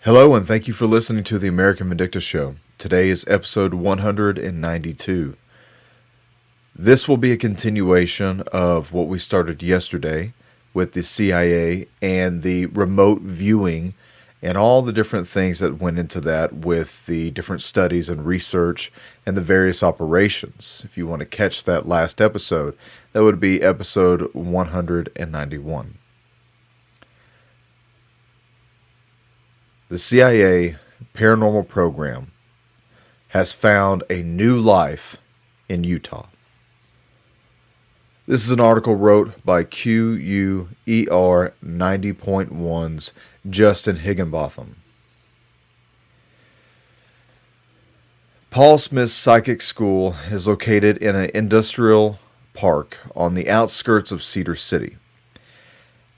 Hello, and thank you for listening to the American Vindicta Show. Today is episode 192. This will be a continuation of what we started yesterday with the CIA and the remote viewing and all the different things that went into that with the different studies and research and the various operations. If you want to catch that last episode, that would be episode 191. The CIA paranormal program has found a new life in Utah. This is an article wrote by QUER 90.1's Justin Higginbotham. Paul Smith's Psychic School is located in an industrial park on the outskirts of Cedar City.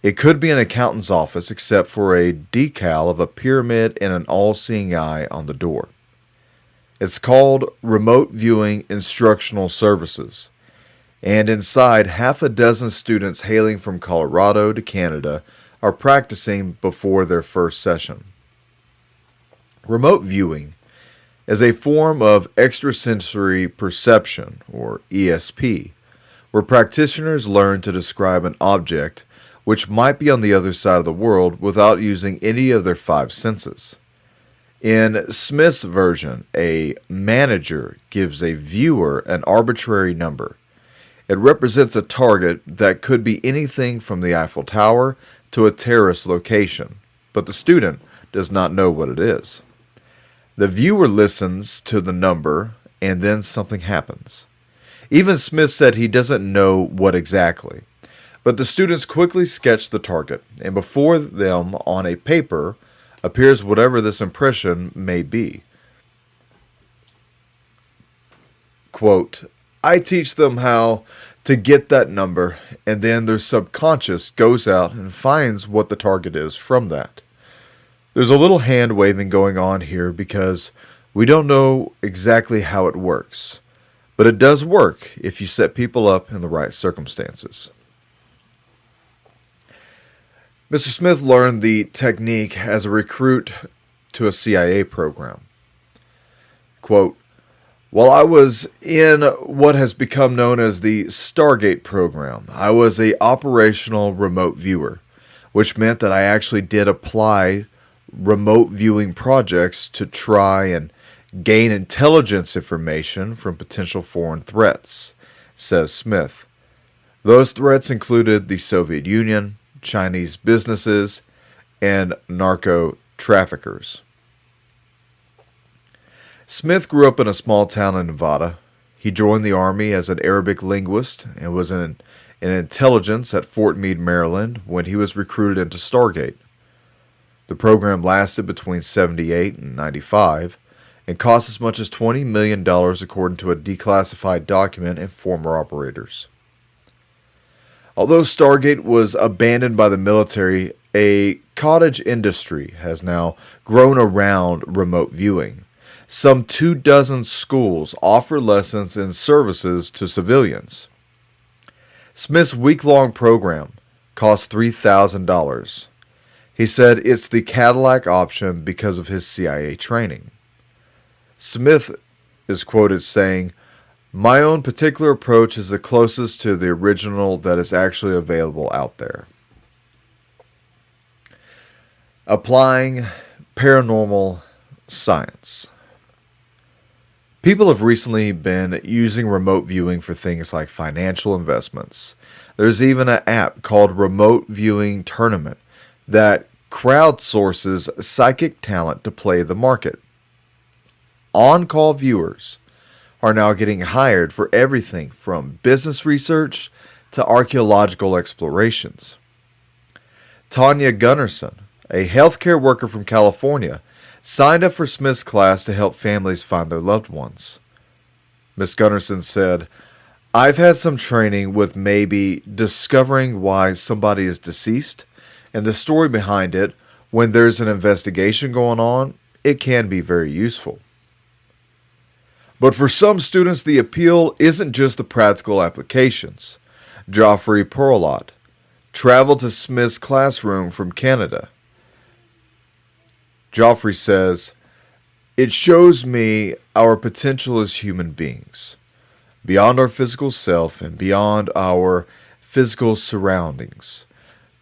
It could be an accountant's office except for a decal of a pyramid and an all-seeing eye on the door. It's called Remote Viewing Instructional Services, and inside half a dozen students hailing from Colorado to Canada are practicing before their first session. Remote viewing is a form of extrasensory perception, or ESP, where practitioners learn to describe an object which might be on the other side of the world without using any of their five senses. In Smith's version, a manager gives a viewer an arbitrary number. It represents a target that could be anything from the Eiffel Tower to a terrorist location, but the student does not know what it is. The viewer listens to the number, and then something happens. Even Smith said he doesn't know what exactly. But the students quickly sketch the target, and before them on a paper appears whatever this impression may be. Quote, I teach them how to get that number, and then their subconscious goes out and finds what the target is from that. There's a little hand waving going on here because we don't know exactly how it works, but it does work if you set people up in the right circumstances. Mr. Smith learned the technique as a recruit to a CIA program. Quote, while I was in what has become known as the Stargate program, I was an operational remote viewer, which meant that I actually did apply remote viewing projects to try and gain intelligence information from potential foreign threats, says Smith. Those threats included the Soviet Union, Chinese businesses, and narco traffickers. Smith grew up in a small town in Nevada. He joined the Army as an Arabic linguist and was in intelligence at Fort Meade, Maryland, when he was recruited into Stargate. The program lasted between 78 and 95 and cost as much as $20 million according to a declassified document and former operators. Although Stargate was abandoned by the military, a cottage industry has now grown around remote viewing. Some 24 schools offer lessons and services to civilians. Smith's week-long program cost $3,000. He said it's the Cadillac option because of his CIA training. Smith is quoted saying, my own particular approach is the closest to the original that is actually available out there. Applying paranormal science. People have recently been using remote viewing for things like financial investments. There's even an app called Remote Viewing Tournament that crowdsources psychic talent to play the market. On-call viewers are now getting hired for everything from business research to archaeological explorations. Tanya Gunnarsson, a healthcare worker from California, signed up for Smith's class to help families find their loved ones. Ms. Gunnarsson said, I've had some training with maybe discovering why somebody is deceased and the story behind it. When there's an investigation going on, it can be very useful. But for some students, the appeal isn't just the practical applications. Geoffrey Perlot traveled to Smith's classroom from Canada. Joffrey says, "It shows me our potential as human beings, beyond our physical self and beyond our physical surroundings.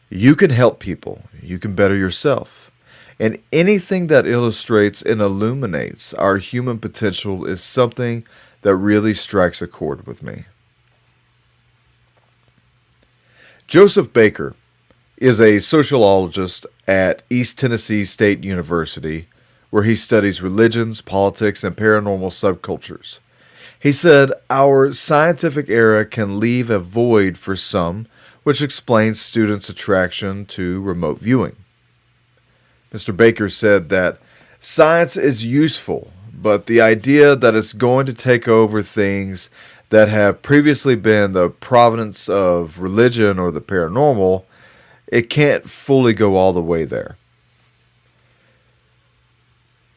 You can help people. You can better yourself. And anything that illustrates and illuminates our human potential is something that really strikes a chord with me." Joseph Baker is a sociologist at East Tennessee State University, where he studies religions, politics, and paranormal subcultures. He said, "Our scientific era can leave a void for some, which explains students' attraction to remote viewing." Mr. Baker said that science is useful, but the idea that it's going to take over things that have previously been the province of religion or the paranormal, it can't fully go all the way there.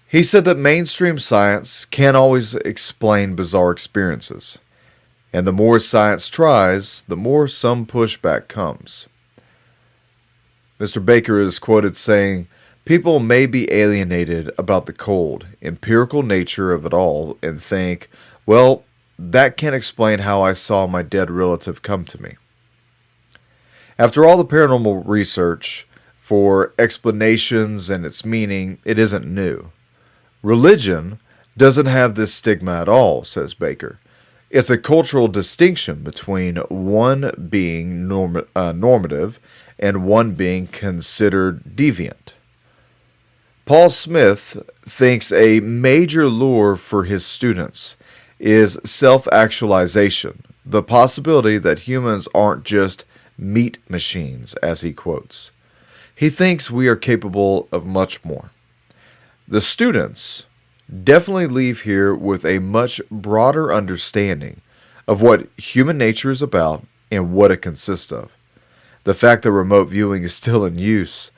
He said that mainstream science can't always explain bizarre experiences, and the more science tries, the more some pushback comes. Mr. Baker is quoted saying, "People may be alienated about the cold, empirical nature of it all and think, well, that can't explain how I saw my dead relative come to me." After all the paranormal research for explanations and its meaning, it isn't new. Religion doesn't have this stigma at all, says Baker. It's a cultural distinction between one being normative and one being considered deviant. Paul Smith thinks a major lure for his students is self-actualization, the possibility that humans aren't just meat machines, as he quotes. He thinks we are capable of much more. The students definitely leave here with a much broader understanding of what human nature is about and what it consists of. The fact that remote viewing is still in use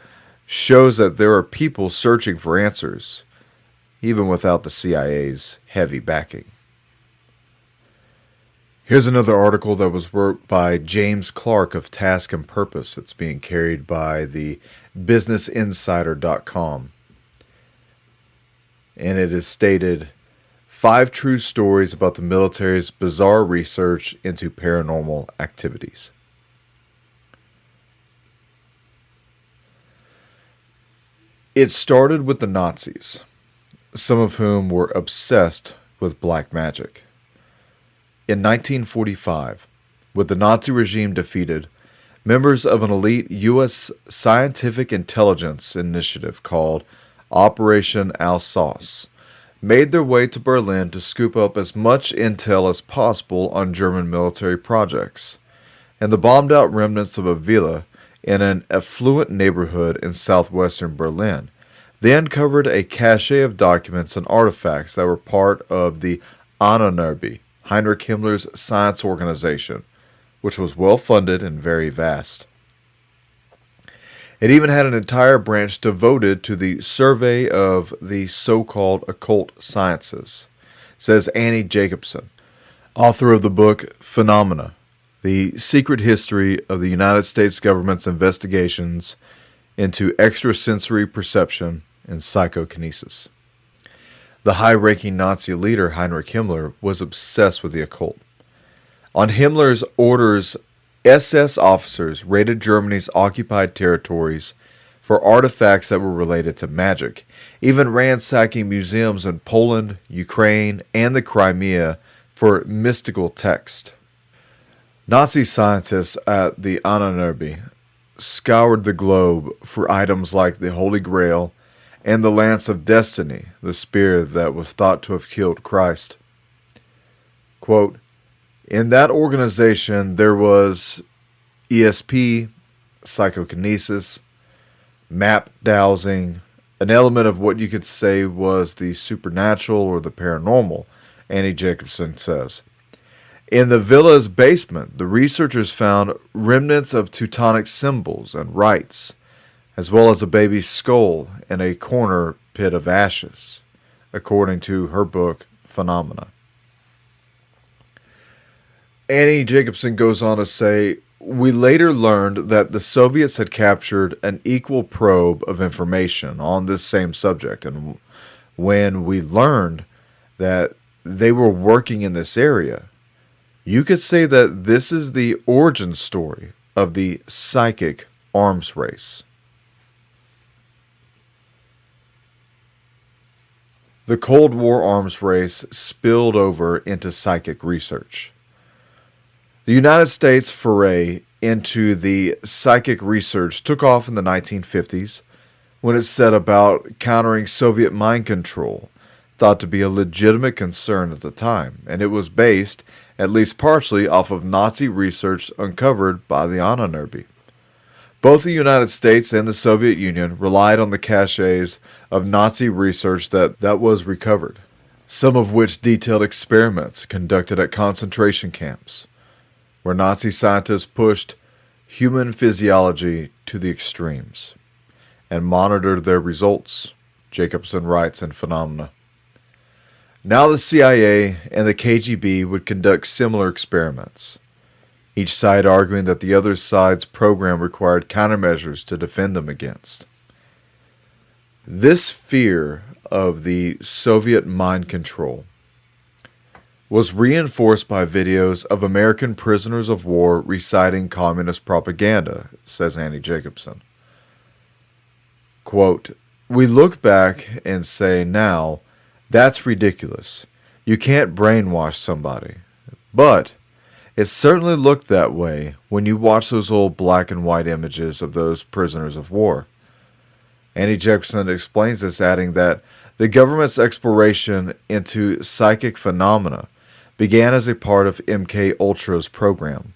shows that there are people searching for answers, even without the CIA's heavy backing. Here's another article that was wrote by James Clark of Task and Purpose. It's being carried by the BusinessInsider.com. And it is stated, 5 true stories about the military's bizarre research into paranormal activities. It started with the Nazis, some of whom were obsessed with black magic. In 1945, with the Nazi regime defeated, members of an elite U.S. scientific intelligence initiative called Operation Alsace made their way to Berlin to scoop up as much intel as possible on German military projects. In the bombed-out remnants of a villa in an affluent neighborhood in southwestern Berlin, they uncovered a cache of documents and artifacts that were part of the Ahnenerbe, Heinrich Himmler's science organization, which was well-funded and very vast. It even had an entire branch devoted to the survey of the so-called occult sciences, says Annie Jacobson, author of the book Phenomena, The Secret History of the United States Government's Investigations into Extrasensory Perception and Psychokinesis. The high-ranking Nazi leader Heinrich Himmler was obsessed with the occult. On Himmler's orders, SS officers raided Germany's occupied territories for artifacts that were related to magic, even ransacking museums in Poland, Ukraine, and the Crimea for mystical text. Nazi scientists at the Ahnenerbe scoured the globe for items like the Holy Grail and the Lance of Destiny, the spear that was thought to have killed Christ. Quote, "In that organization there was ESP, psychokinesis, map dowsing, an element of what you could say was the supernatural or the paranormal," Annie Jacobson says. In the villa's basement, the researchers found remnants of Teutonic symbols and rites, as well as a baby's skull in a corner pit of ashes, according to her book, Phenomena. Annie Jacobson goes on to say, We later learned that the Soviets had captured an equal probe of information on this same subject, and when we learned that they were working in this area, you could say that this is the origin story of the psychic arms race. The Cold War arms race spilled over into psychic research. The United States' foray into the psychic research took off in the 1950s when it set about countering Soviet mind control, thought to be a legitimate concern at the time, and it was based, at least partially, off of Nazi research uncovered by the Ahnenerbe. Both the United States and the Soviet Union relied on the caches of Nazi research that was recovered, some of which detailed experiments conducted at concentration camps, where Nazi scientists pushed human physiology to the extremes and monitored their results, Jacobson writes in Phenomena. Now the CIA and the KGB would conduct similar experiments, each side arguing that the other side's program required countermeasures to defend them against. This fear of the Soviet mind control was reinforced by videos of American prisoners of war reciting communist propaganda, says Annie Jacobson. Quote, "We look back and say now, that's ridiculous. You can't brainwash somebody. But it certainly looked that way when you watch those old black and white images of those prisoners of war." Annie Jacobson explains this, adding that the government's exploration into psychic phenomena began as a part of MK Ultra's program.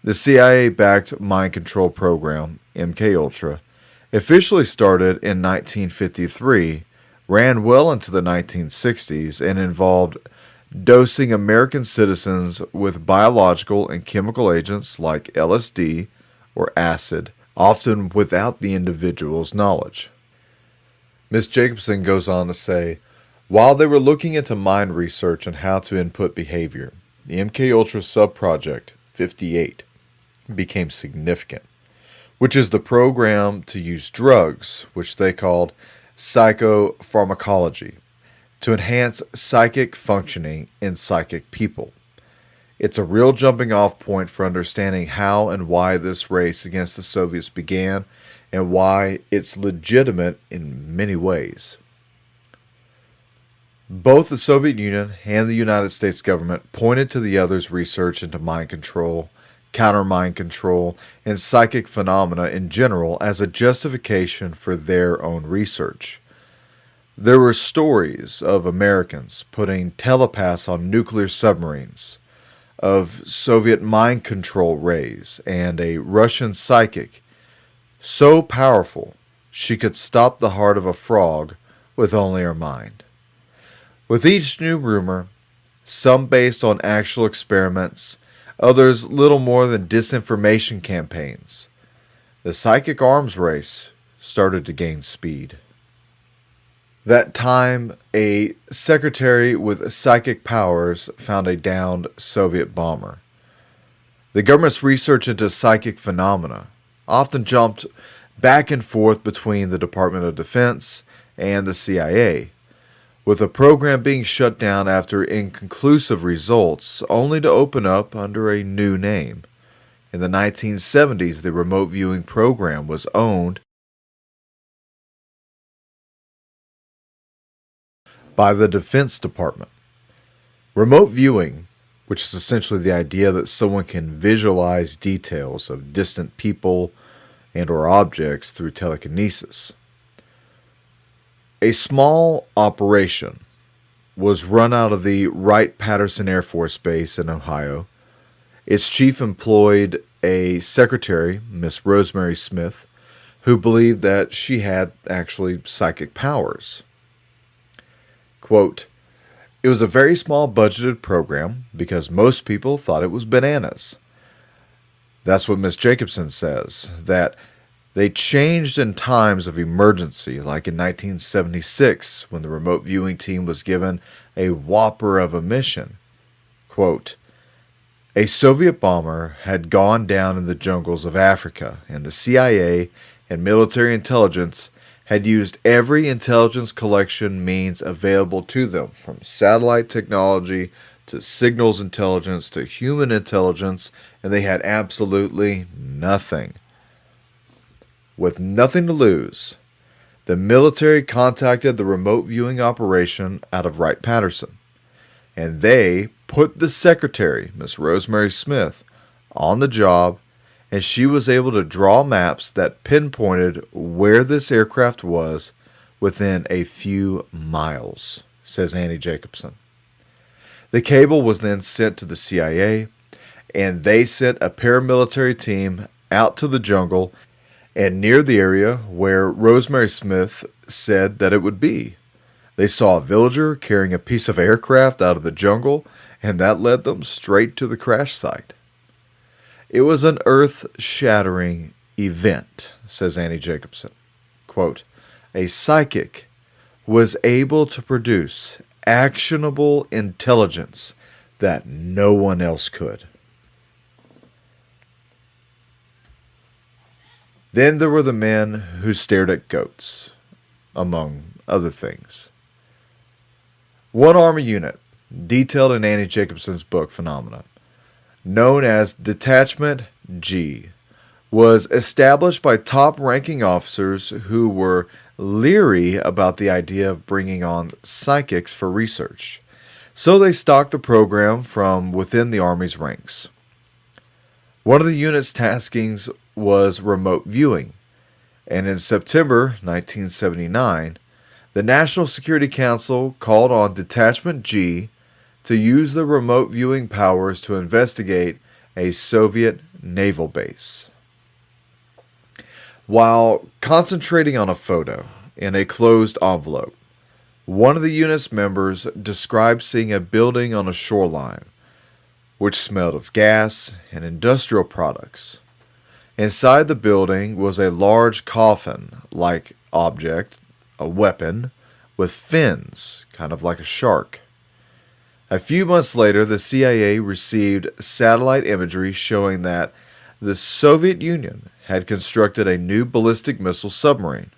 The CIA-backed mind control program, MK Ultra, officially started in 1953, ran well into the 1960s, and involved dosing American citizens with biological and chemical agents like LSD or acid, often without the individual's knowledge. Ms. Jacobson goes on to say, while they were looking into mind research and how to input behavior, the MKUltra subproject 58 became significant, which is the program to use drugs, which they called psychopharmacology, to enhance psychic functioning in psychic people. It's a real jumping off point for understanding how and why this race against the Soviets began and why it's legitimate in many ways. Both the Soviet Union and the United States government pointed to the other's research into mind control, counter-mind control, and psychic phenomena in general as a justification for their own research. There were stories of Americans putting telepaths on nuclear submarines, of Soviet mind control rays, and a Russian psychic so powerful she could stop the heart of a frog with only her mind. With each new rumor, some based on actual experiments, others little more than disinformation campaigns, the psychic arms race started to gain speed. That time, a secretary with psychic powers found a downed Soviet bomber. The government's research into psychic phenomena often jumped back and forth between the Department of Defense and the CIA, with the program being shut down after inconclusive results, only to open up under a new name. In the 1970s, the remote viewing program was owned by the Defense Department. Remote viewing, which is essentially the idea that someone can visualize details of distant people and or objects through telekinesis. A small operation was run out of the Wright-Patterson Air Force Base in Ohio. Its chief employed a secretary, Miss Rosemary Smith, who believed that she had actually psychic powers. Quote, "It was a very small budgeted program because most people thought it was bananas." That's what Miss Jacobson says, that they changed in times of emergency, like in 1976 when the remote viewing team was given a whopper of a mission. Quote, A Soviet bomber had gone down in the jungles of Africa, and the CIA and military intelligence had used every intelligence collection means available to them, from satellite technology to signals intelligence to human intelligence, and they had absolutely nothing. With nothing to lose, the military contacted the remote viewing operation out of Wright-Patterson, and they put the secretary, Miss Rosemary Smith, on the job, and she was able to draw maps that pinpointed where this aircraft was within a few miles, says Annie Jacobson. The cable was then sent to the CIA, and they sent a paramilitary team out to the jungle and near the area where Rosemary Smith said that it would be. They saw a villager carrying a piece of aircraft out of the jungle, and that led them straight to the crash site. It was an earth-shattering event, says Annie Jacobson. Quote, a psychic was able to produce actionable intelligence that no one else could. Then there were the men who stared at goats, among other things. One Army unit, detailed in Annie Jacobson's book Phenomena, known as Detachment G, was established by top-ranking officers who were leery about the idea of bringing on psychics for research. So they stocked the program from within the Army's ranks. One of the unit's taskings was remote viewing, and in September 1979, the National Security Council called on Detachment G to use the remote viewing powers to investigate a Soviet naval base. While concentrating on a photo in a closed envelope, one of the unit's members described seeing a building on a shoreline, which smelled of gas and industrial products. Inside the building was a large coffin-like object, a weapon, with fins, kind of like a shark. A few months later, the CIA received satellite imagery showing that the Soviet Union had constructed a new ballistic missile submarine.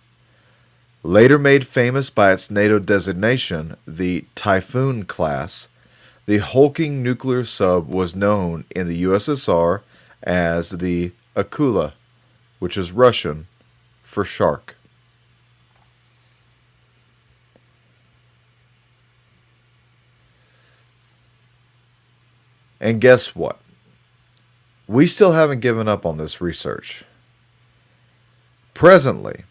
Later made famous by its NATO designation, the Typhoon class, the hulking nuclear sub was known in the USSR as the Akula, which is Russian for shark. And guess what? We still haven't given up on this research. Presently,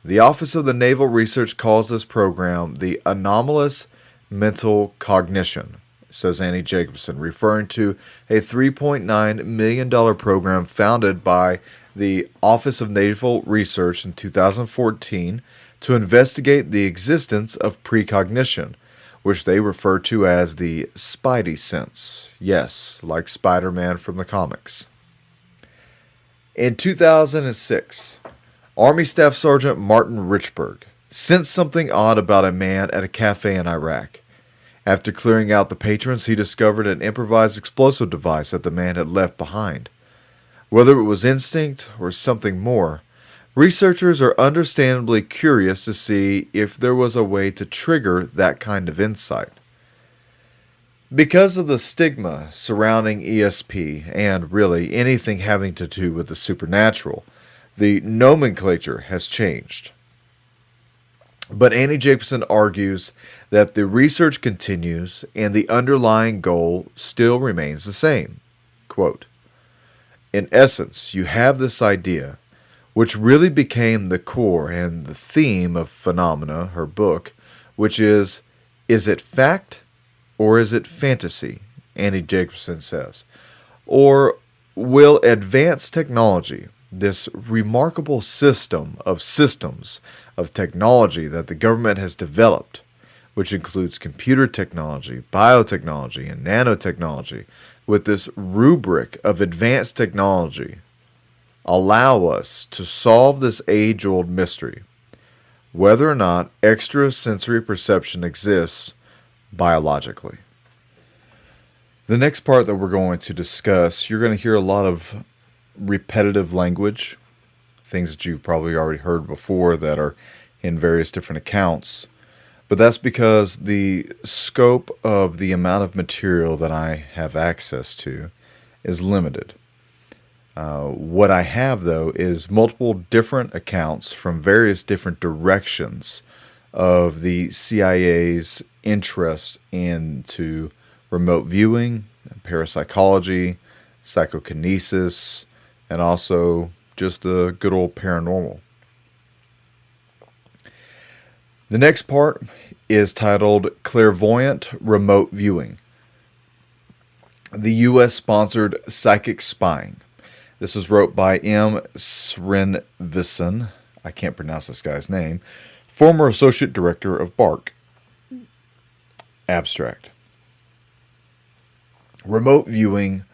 the Office of the Naval Research calls this program the Anomalous Mental Cognition, says Annie Jacobson, referring to a $3.9 million program founded by the Office of Naval Research in 2014 to investigate the existence of precognition, which they refer to as the Spidey sense. Yes, like Spider-Man from the comics. In 2006, Army Staff Sergeant Martin Richburg sensed something odd about a man at a cafe in Iraq. After clearing out the patrons, he discovered an improvised explosive device that the man had left behind. Whether it was instinct or something more, researchers are understandably curious to see if there was a way to trigger that kind of insight. Because of the stigma surrounding ESP and really anything having to do with the supernatural, the nomenclature has changed. But Annie Jacobson argues that the research continues and the underlying goal still remains the same. Quote, in essence, you have this idea, which really became the core and the theme of Phenomena, her book, which is it fact or is it fantasy? Annie Jacobson says. Or will advanced technology, this remarkable system of systems of technology that the government has developed, which includes computer technology, biotechnology, and nanotechnology, with this rubric of advanced technology, allow us to solve this age-old mystery, whether or not extrasensory perception exists biologically. The next part that we're going to discuss, you're going to hear a lot of repetitive language, things that you've probably already heard before that are in various different accounts. But that's because the scope of the amount of material that I have access to is limited. What I have, though, is multiple different accounts from various different directions of the CIA's interest into remote viewing, parapsychology, psychokinesis, and also just the good old paranormal. The next part is titled Clairvoyant Remote Viewing. The U.S.-sponsored psychic spying. This was wrote by M. Srinivsan, I can't pronounce this guy's name, former associate director of BARC. Abstract. Remote viewing,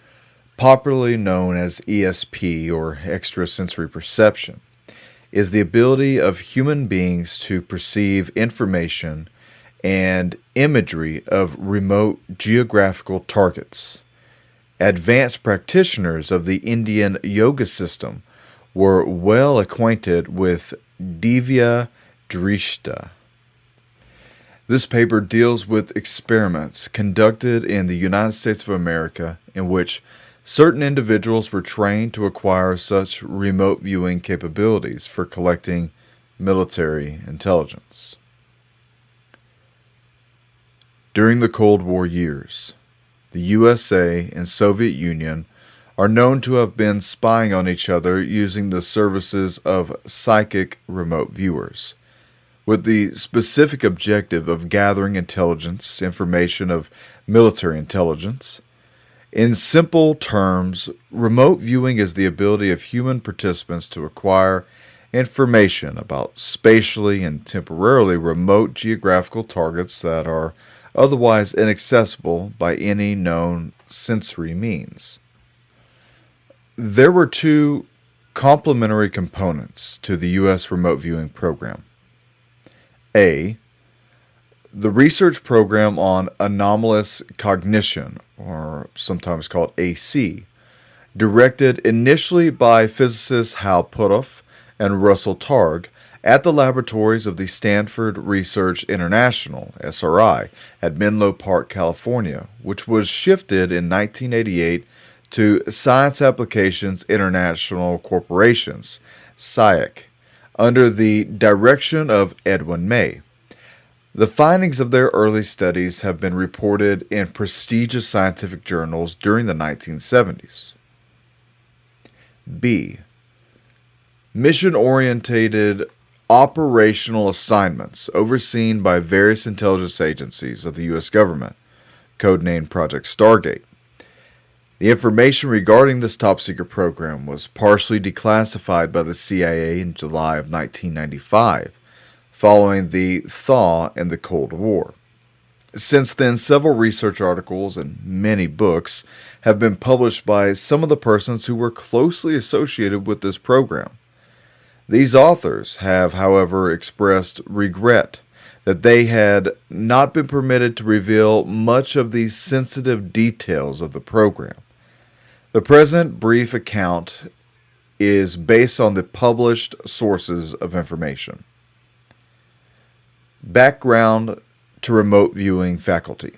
popularly known as ESP or extrasensory perception, is the ability of human beings to perceive information and imagery of remote geographical targets. Advanced practitioners of the Indian yoga system were well acquainted with Divya Drishta. This paper deals with experiments conducted in the United States of America in which certain individuals were trained to acquire such remote viewing capabilities for collecting military intelligence. During the Cold War years, the USA and Soviet Union are known to have been spying on each other using the services of psychic remote viewers, with the specific objective of gathering intelligence, information of military intelligence. In simple terms, remote viewing is the ability of human participants to acquire information about spatially and temporarily remote geographical targets that are otherwise inaccessible by any known sensory means. There were two complementary components to the U.S. remote viewing program. A, the research program on anomalous cognition, or sometimes called AC, directed initially by physicists Hal Puthoff and Russell Targ at the laboratories of the Stanford Research International, SRI, at Menlo Park, California, which was shifted in 1988 to Science Applications International Corporations, SIAC, under the direction of Edwin May. The findings of their early studies have been reported in prestigious scientific journals during the 1970s. B. Mission-oriented operational assignments overseen by various intelligence agencies of the U.S. government, codenamed Project Stargate. The information regarding this top-secret program was partially declassified by the CIA in July of 1995, following the thaw in the Cold War. Since then, several research articles and many books have been published by some of the persons who were closely associated with this program. These authors have, however, expressed regret that they had not been permitted to reveal much of the sensitive details of the program. The present brief account is based on the published sources of information. Background to remote viewing faculty.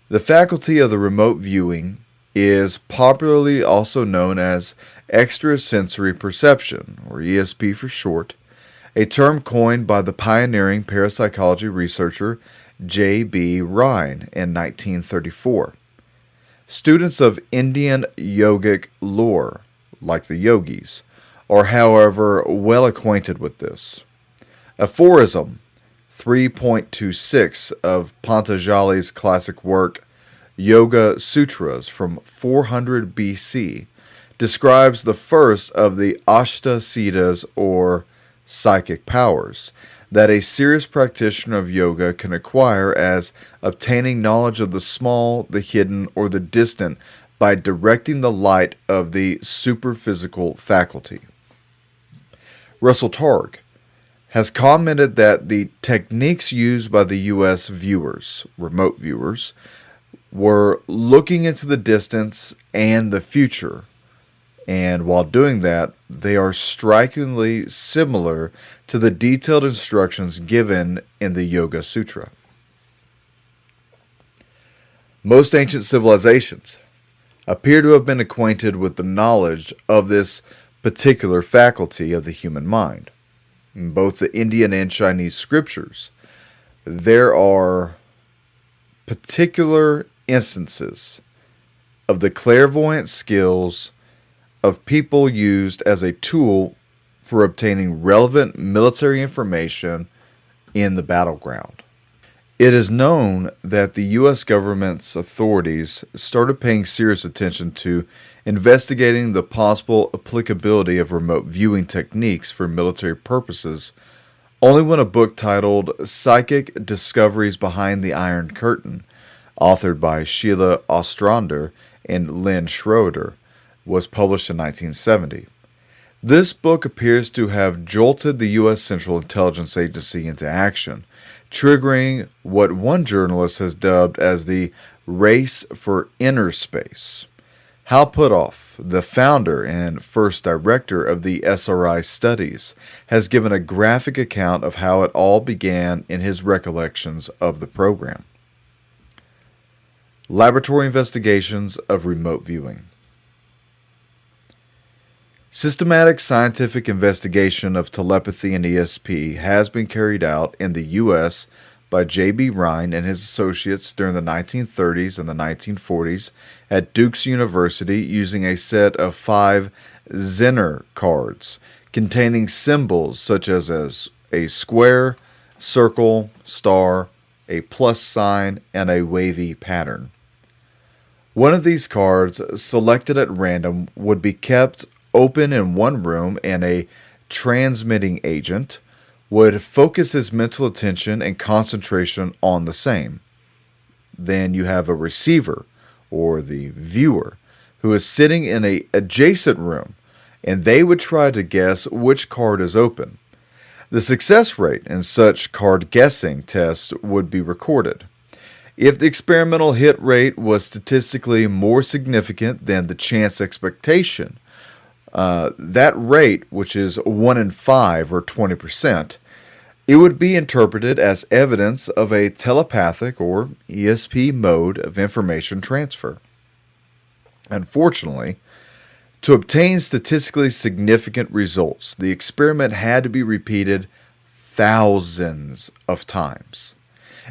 The faculty of the remote viewing is popularly also known as extrasensory perception, or ESP for short, a term coined by the pioneering parapsychology researcher J.B. Rhine in 1934. Students of Indian yogic lore, like the yogis, are however well acquainted with this. Aphorism 3.26 of Patanjali's classic work Yoga Sutras from 400 BC describes the first of the Ashta Siddhas, or psychic powers, that a serious practitioner of yoga can acquire as obtaining knowledge of the small, the hidden, or the distant by directing the light of the superphysical faculty. Russell Targ has commented that the techniques used by the U.S. viewers, remote viewers, were looking into the distance and the future. And while doing that, they are strikingly similar to the detailed instructions given in the Yoga Sutra. Most ancient civilizations appear to have been acquainted with the knowledge of this particular faculty of the human mind. In both the Indian and Chinese scriptures, there are particular instances of the clairvoyant skills of people used as a tool for obtaining relevant military information in the battleground. It is known that the U.S. government's authorities started paying serious attention to investigating the possible applicability of remote viewing techniques for military purposes only when a book titled Psychic Discoveries Behind the Iron Curtain, authored by Sheila Ostrander and Lynn Schroeder, was published in 1970. This book appears to have jolted the U.S. Central Intelligence Agency into action, triggering what one journalist has dubbed as the race for inner space. Hal Puthoff, the founder and first director of the SRI studies, has given a graphic account of how it all began in his recollections of the program. Laboratory investigations of remote viewing. Systematic scientific investigation of telepathy and ESP has been carried out in the U.S. by J.B. Rhine and his associates during the 1930s and the 1940s at Duke's University using a set of 5 Zener cards containing symbols such as a square, circle, star, a plus sign, and a wavy pattern. One of these cards, selected at random, would be kept open in one room, and a transmitting agent would focus his mental attention and concentration on the same. Then you have a receiver, or the viewer, who is sitting in an adjacent room, and they would try to guess which card is open. The success rate in such card guessing tests would be recorded. If the experimental hit rate was statistically more significant than the chance expectation, that rate, which is 1 in 5 or 20%, it would be interpreted as evidence of a telepathic or ESP mode of information transfer. Unfortunately, to obtain statistically significant results, the experiment had to be repeated thousands of times.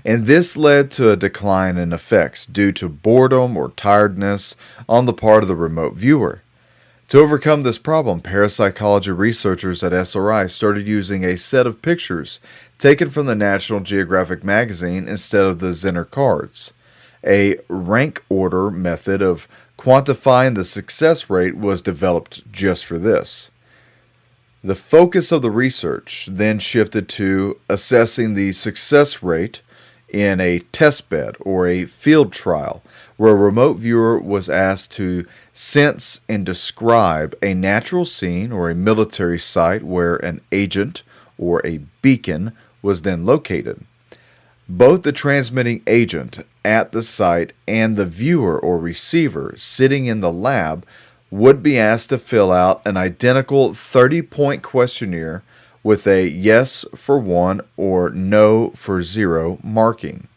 And this led to a decline in effects due to boredom or tiredness on the part of the remote viewer. To overcome this problem, parapsychology researchers at SRI started using a set of pictures taken from the National Geographic magazine instead of the Zener cards. A rank order method of quantifying the success rate was developed just for this. The focus of the research then shifted to assessing the success rate in a testbed or a field trial, where a remote viewer was asked to sense and describe a natural scene or a military site where an agent or a beacon was then located. Both the transmitting agent at the site and the viewer or receiver sitting in the lab would be asked to fill out an identical 30-point questionnaire with a yes for 1 or no for 0 marking.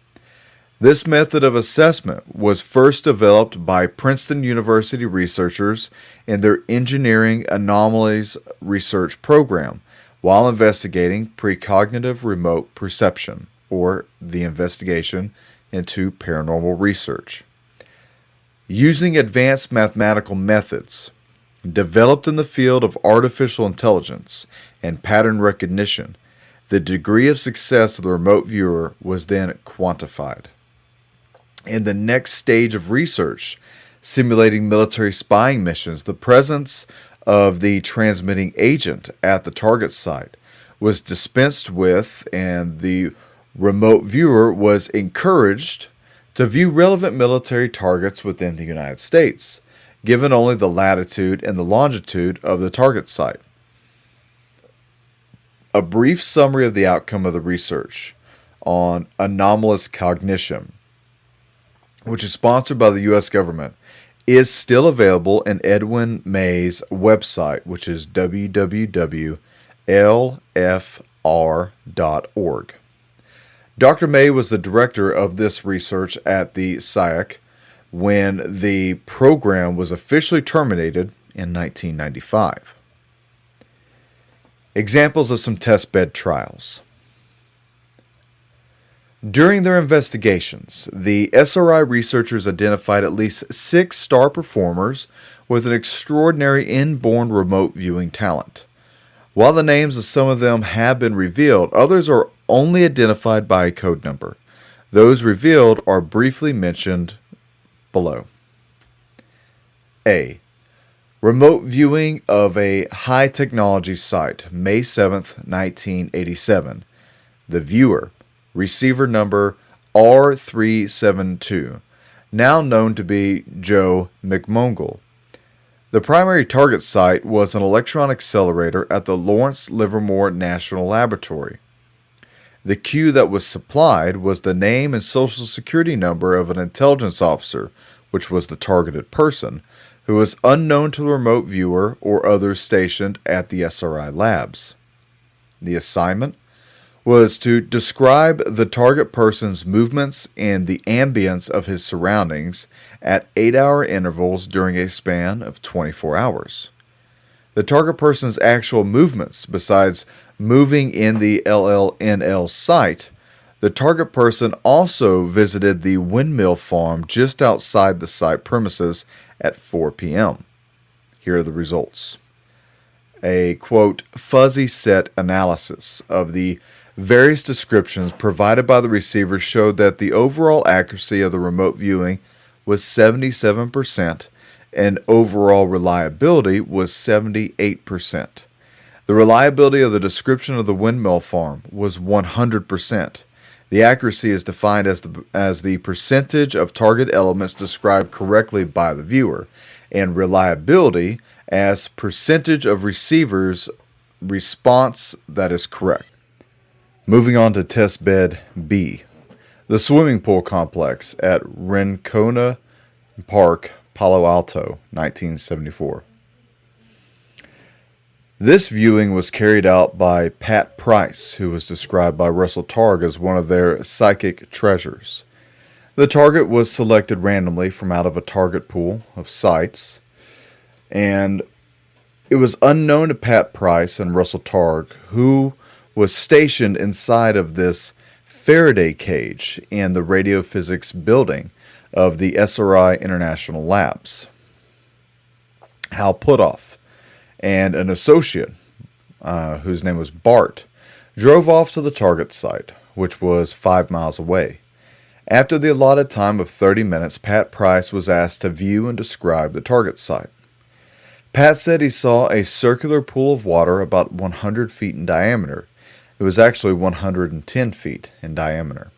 This method of assessment was first developed by Princeton University researchers in their Engineering Anomalies Research Program while investigating precognitive remote perception, or the investigation into paranormal research. Using advanced mathematical methods developed in the field of artificial intelligence and pattern recognition, the degree of success of the remote viewer was then quantified. In the next stage of research, simulating military spying missions, the presence of the transmitting agent at the target site was dispensed with, and the remote viewer was encouraged to view relevant military targets within the United States, given only the latitude and the longitude of the target site. A brief summary of the outcome of the research on anomalous cognition which is sponsored by the U.S. government, is still available in Edwin May's website, which is www.lfr.org. Dr. May was the director of this research at the SIAC when the program was officially terminated in 1995. Examples of some testbed trials. During their investigations, the SRI researchers identified at least 6 star performers with an extraordinary inborn remote viewing talent. While the names of some of them have been revealed, others are only identified by a code number. Those revealed are briefly mentioned below. A. Remote viewing of a high-technology site, May 7th, 1987. The viewer, receiver number R372, now known to be Joe McMongle. The primary target site was an electron accelerator at the Lawrence Livermore National Laboratory. The cue that was supplied was the name and social security number of an intelligence officer, which was the targeted person, who was unknown to the remote viewer or others stationed at the SRI labs. The assignment was to describe the target person's movements and the ambience of his surroundings at 8-hour intervals during a span of 24 hours. The target person's actual movements, besides moving in the LLNL site, the target person also visited the windmill farm just outside the site premises at 4 p.m. Here are the results. A, quote, fuzzy set analysis of the various descriptions provided by the receiver showed that the overall accuracy of the remote viewing was 77% and overall reliability was 78%. The reliability of the description of the windmill farm was 100%. The accuracy is defined as the percentage of target elements described correctly by the viewer, and reliability as percentage of receiver's response that is correct. Moving on to test bed B, the swimming pool complex at Rincona Park, Palo Alto, 1974. This viewing was carried out by Pat Price, who was described by Russell Targ as one of their psychic treasures. The target was selected randomly from out of a target pool of sites, and it was unknown to Pat Price and Russell Targ who was stationed inside of this Faraday cage in the radiophysics building of the SRI International Labs. Hal Putoff and an associate, whose name was Bart, drove off to the target site, which was 5 miles away. After the allotted time of 30 minutes, Pat Price was asked to view and describe the target site. Pat said he saw a circular pool of water about 100 feet in diameter. It was actually 110 feet in diameter.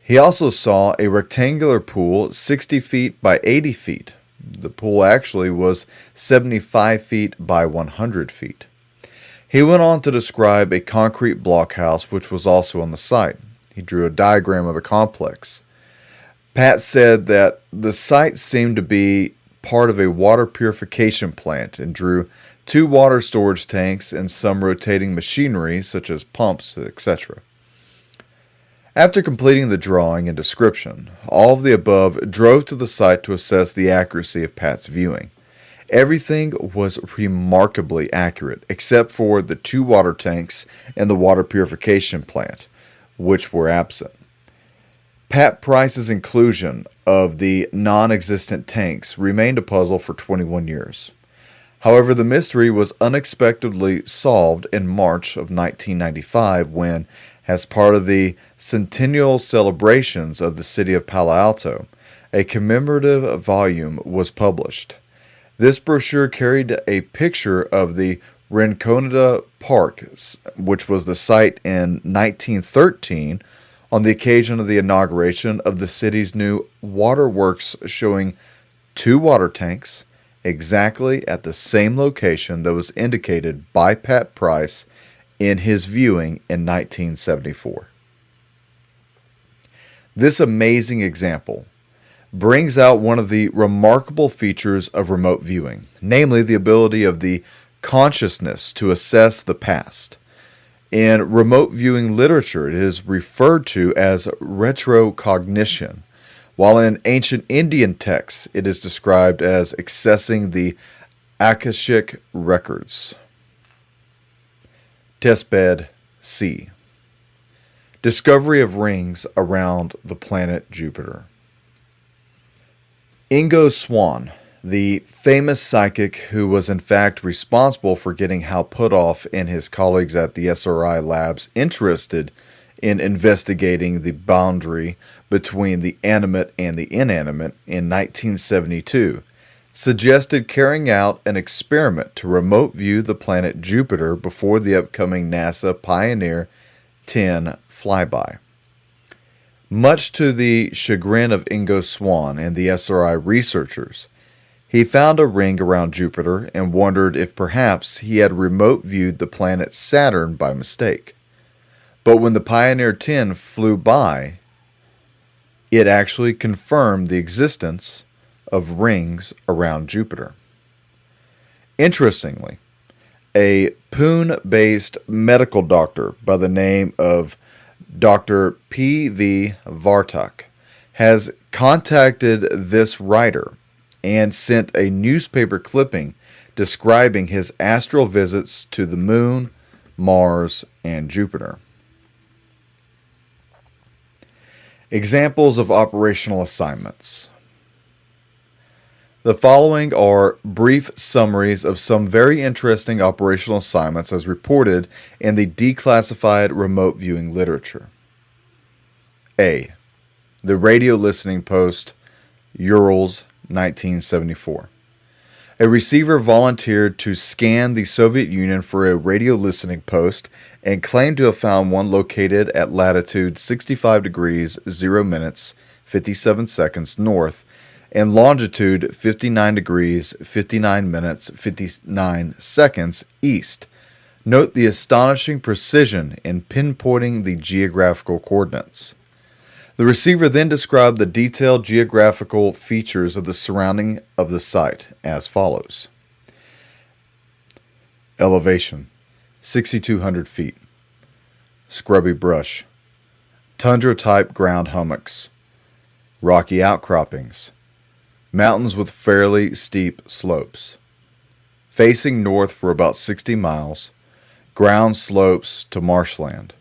He also saw a rectangular pool 60 feet by 80 feet. The pool actually was 75 feet by 100 feet. He went on to describe a concrete blockhouse which was also on the site. He drew a diagram of the complex. Pat said that the site seemed to be part of a water purification plant and drew 2 water storage tanks and some rotating machinery such as pumps, etc. After completing the drawing and description, all of the above drove to the site to assess the accuracy of Pat's viewing. Everything was remarkably accurate, except for the 2 water tanks and the water purification plant, which were absent. Pat Price's inclusion of the non-existent tanks remained a puzzle for 21 years. However, the mystery was unexpectedly solved in March of 1995 when, as part of the centennial celebrations of the city of Palo Alto, a commemorative volume was published. This brochure carried a picture of the Rincona Park, which was the site in 1913 on the occasion of the inauguration of the city's new waterworks, showing 2 water tanks exactly at the same location that was indicated by Pat Price in his viewing in 1974. This amazing example brings out one of the remarkable features of remote viewing, namely the ability of the consciousness to assess the past. In remote viewing literature, it is referred to as retrocognition, while in ancient Indian texts, it is described as accessing the Akashic records. Testbed C. Discovery of rings around the planet Jupiter. Ingo Swann, the famous psychic who was in fact responsible for getting Hal Puthoff and his colleagues at the SRI labs interested in investigating the boundary between the animate and the inanimate in 1972, suggested carrying out an experiment to remote view the planet Jupiter before the upcoming NASA Pioneer 10 flyby. Much to the chagrin of Ingo Swann and the SRI researchers, he found a ring around Jupiter and wondered if perhaps he had remote viewed the planet Saturn by mistake. But when the Pioneer 10 flew by, it actually confirmed the existence of rings around Jupiter. Interestingly, a Pune-based medical doctor by the name of Dr. P.V. Vartak has contacted this writer and sent a newspaper clipping describing his astral visits to the Moon, Mars, and Jupiter. Examples of operational assignments. The following are brief summaries of some very interesting operational assignments as reported in the declassified remote viewing literature. A. The radio listening post, Urals, 1974. A receiver volunteered to scan the Soviet Union for a radio listening post and claimed to have found one located at latitude 65 degrees 0 minutes 57 seconds north and longitude 59 degrees 59 minutes 59 seconds east. Note the astonishing precision in pinpointing the geographical coordinates. The receiver then described the detailed geographical features of the surrounding of the site as follows. Elevation, 6,200 feet. Scrubby brush. Tundra-type ground hummocks. Rocky outcroppings. Mountains with fairly steep slopes. Facing north for about 60 miles. Ground slopes to marshland.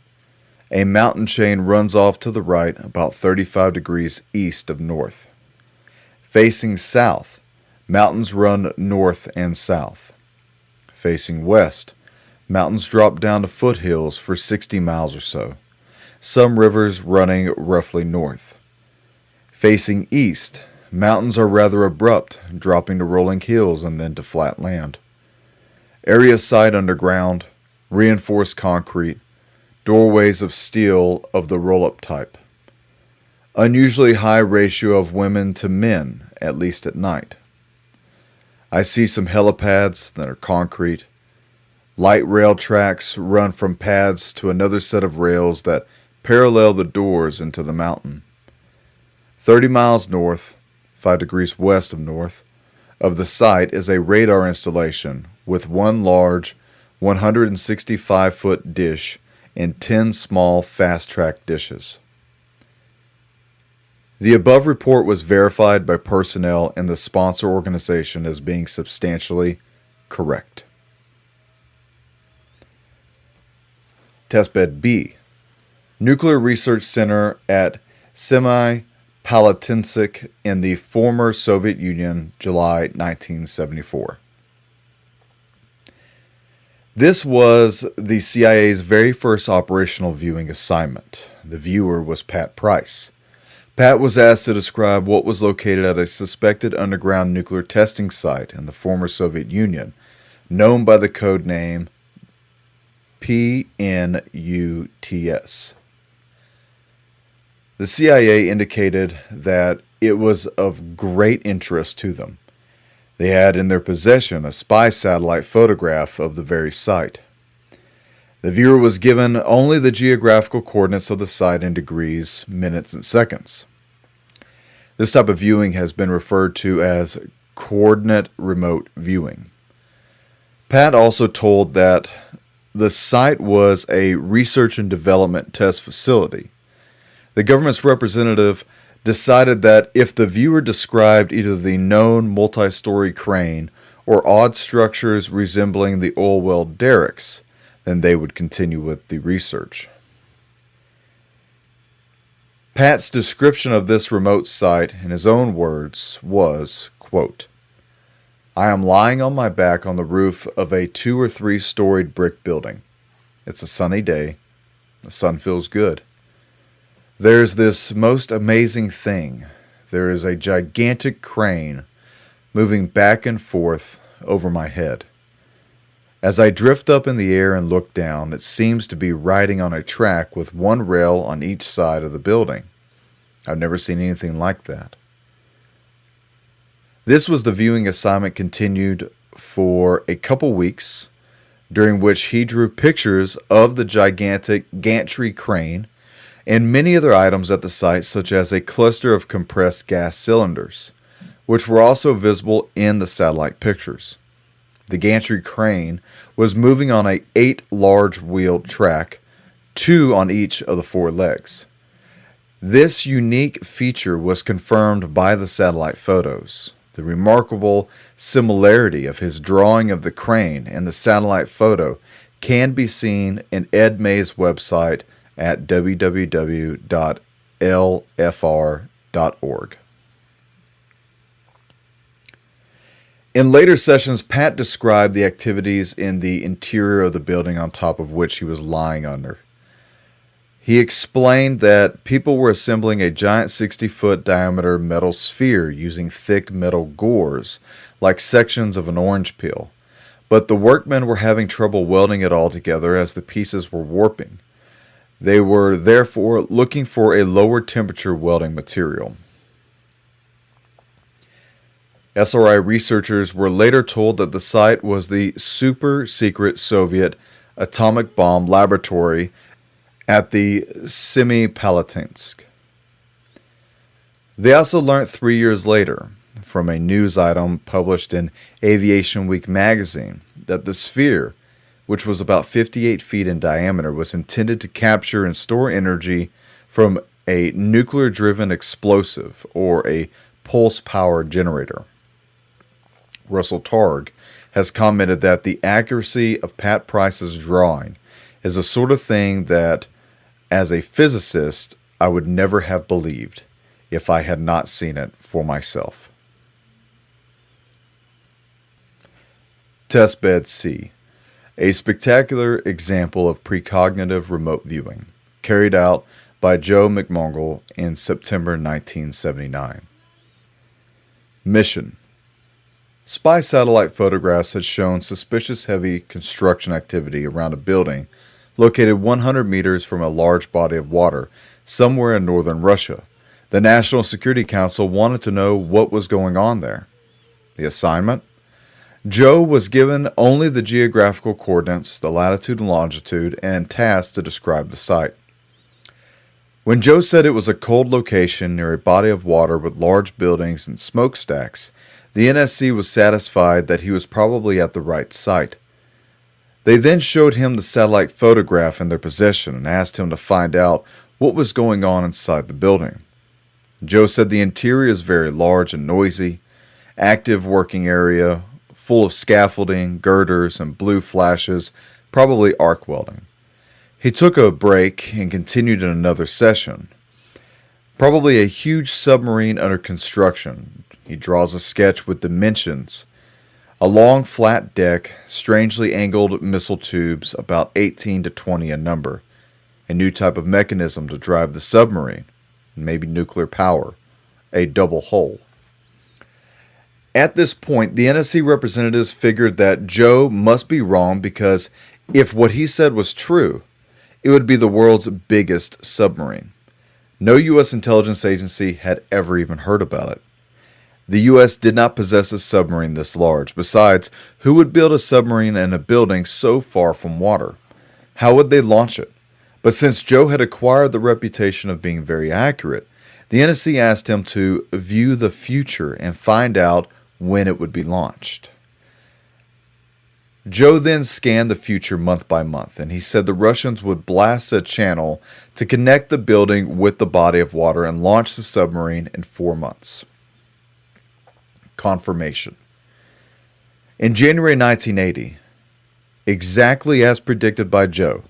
A mountain chain runs off to the right about 35 degrees east of north. Facing south, mountains run north and south. Facing west, mountains drop down to foothills for 60 miles or so, some rivers running roughly north. Facing east, mountains are rather abrupt, dropping to rolling hills and then to flat land. Area site underground, reinforced concrete, doorways of steel of the roll-up type. Unusually high ratio of women to men, at least at night. I see some helipads that are concrete. Light rail tracks run from pads to another set of rails that parallel the doors into the mountain. 30 miles north, 5 degrees west of north, of the site is a radar installation with one large 165-foot dish and 10 small fast-track dishes. The above report was verified by personnel in the sponsor organization as being substantially correct. Testbed B. Nuclear Research Center at Semipalatinsk in the former Soviet Union, July 1974. This was the CIA's very first operational viewing assignment. The viewer was Pat Price. Pat was asked to describe what was located at a suspected underground nuclear testing site in the former Soviet Union, known by the code name PNUTS. The CIA indicated that it was of great interest to them. They had in their possession a spy satellite photograph of the very site. The viewer was given only the geographical coordinates of the site in degrees, minutes, and seconds. This type of viewing has been referred to as coordinate remote viewing. Pat also told that the site was a research and development test facility. The government's representative decided that if the viewer described either the known multi-story crane or odd structures resembling the oil well derricks, then they would continue with the research. Pat's description of this remote site, in his own words, was, quote, "I am lying on my back on the roof of a 2 or 3-storied brick building. It's a sunny day. The sun feels good. There's this most amazing thing. There is a gigantic crane moving back and forth over my head. As I drift up in the air and look down, it seems to be riding on a track with one rail on each side of the building. I've never seen anything like that." This was the viewing assignment continued for a couple weeks, during which he drew pictures of the gigantic gantry crane and many other items at the site, such as a cluster of compressed gas cylinders, which were also visible in the satellite pictures. The gantry crane was moving on a 8 large-wheeled track, 2 on each of the 4 legs. This unique feature was confirmed by the satellite photos. The remarkable similarity of his drawing of the crane and the satellite photo can be seen in Ed May's website at www.lfr.org. In later sessions, Pat described the activities in the interior of the building on top of which he was lying under. He explained that people were assembling a giant 60-foot diameter metal sphere using thick metal gores, like sections of an orange peel, but the workmen were having trouble welding it all together as the pieces were warping. They were therefore looking for a lower temperature welding material. SRI researchers were later told that the site was the super secret Soviet atomic bomb laboratory at the Semipalatinsk. They also learned 3 years later, from a news item published in Aviation Week magazine, that the sphere, which was about 58 feet in diameter, was intended to capture and store energy from a nuclear-driven explosive or a pulse power generator. Russell Targ has commented that the accuracy of Pat Price's drawing is the sort of thing that, as a physicist, I would never have believed if I had not seen it for myself. Testbed C, a spectacular example of precognitive remote viewing, carried out by Joe McMongle in September 1979. Mission: spy satellite photographs had shown suspicious heavy construction activity around a building located 100 meters from a large body of water somewhere in northern Russia. The National Security Council wanted to know what was going on there. The assignment? Joe was given only the geographical coordinates, the latitude and longitude, and tasked to describe the site. When Joe said it was a cold location near a body of water with large buildings and smokestacks, the NSC was satisfied that he was probably at the right site. They then showed him the satellite photograph in their possession and asked him to find out what was going on inside the building. Joe said the interior is very large and noisy, active working area, full of scaffolding, girders, and blue flashes, probably arc welding. He took a break and continued in another session. Probably a huge submarine under construction. He draws a sketch with dimensions. A long flat deck, strangely angled missile tubes, about 18 to 20 in number. A new type of mechanism to drive the submarine, maybe nuclear power. A double hull. At this point, the NSC representatives figured that Joe must be wrong because if what he said was true, it would be the world's biggest submarine. No U.S. intelligence agency had ever even heard about it. The U.S. did not possess a submarine this large. Besides, who would build a submarine in a building so far from water? How would they launch it? But since Joe had acquired the reputation of being very accurate, The NSC asked him to view the future and find out when it would be launched. Joe then scanned the future month by month, and he said the Russians would blast a channel to connect the building with the body of water and launch the submarine in 4 months. Confirmation. In January 1980, exactly as predicted by Joe,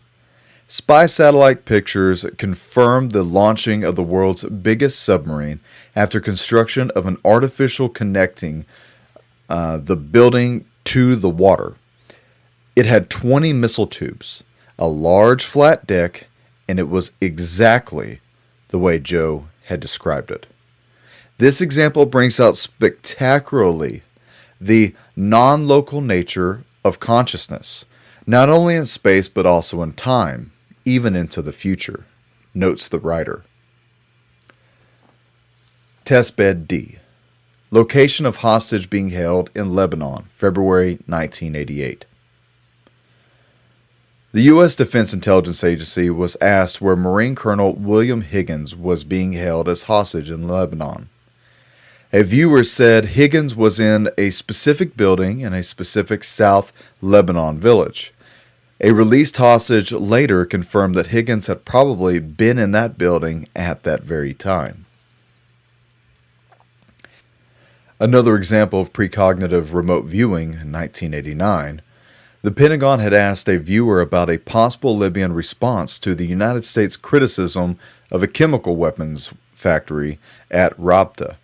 spy satellite pictures confirmed the launching of the world's biggest submarine after construction of an artificial connecting the building to the water. It had 20 missile tubes, a large flat deck, and it was exactly the way Joe had described it. This example brings out spectacularly the non-local nature of consciousness, not only in space but also in time, even into the future, notes the writer. Testbed D. Location of hostage being held in Lebanon, February 1988. The U.S. Defense Intelligence Agency was asked where Marine Colonel William Higgins was being held as hostage in Lebanon. A viewer said Higgins was in a specific building in a specific South Lebanon village. A released hostage later confirmed that Higgins had probably been in that building at that very time. Another example of precognitive remote viewing in 1989, the Pentagon had asked a viewer about a possible Libyan response to the United States criticism of a chemical weapons factory at Rabta.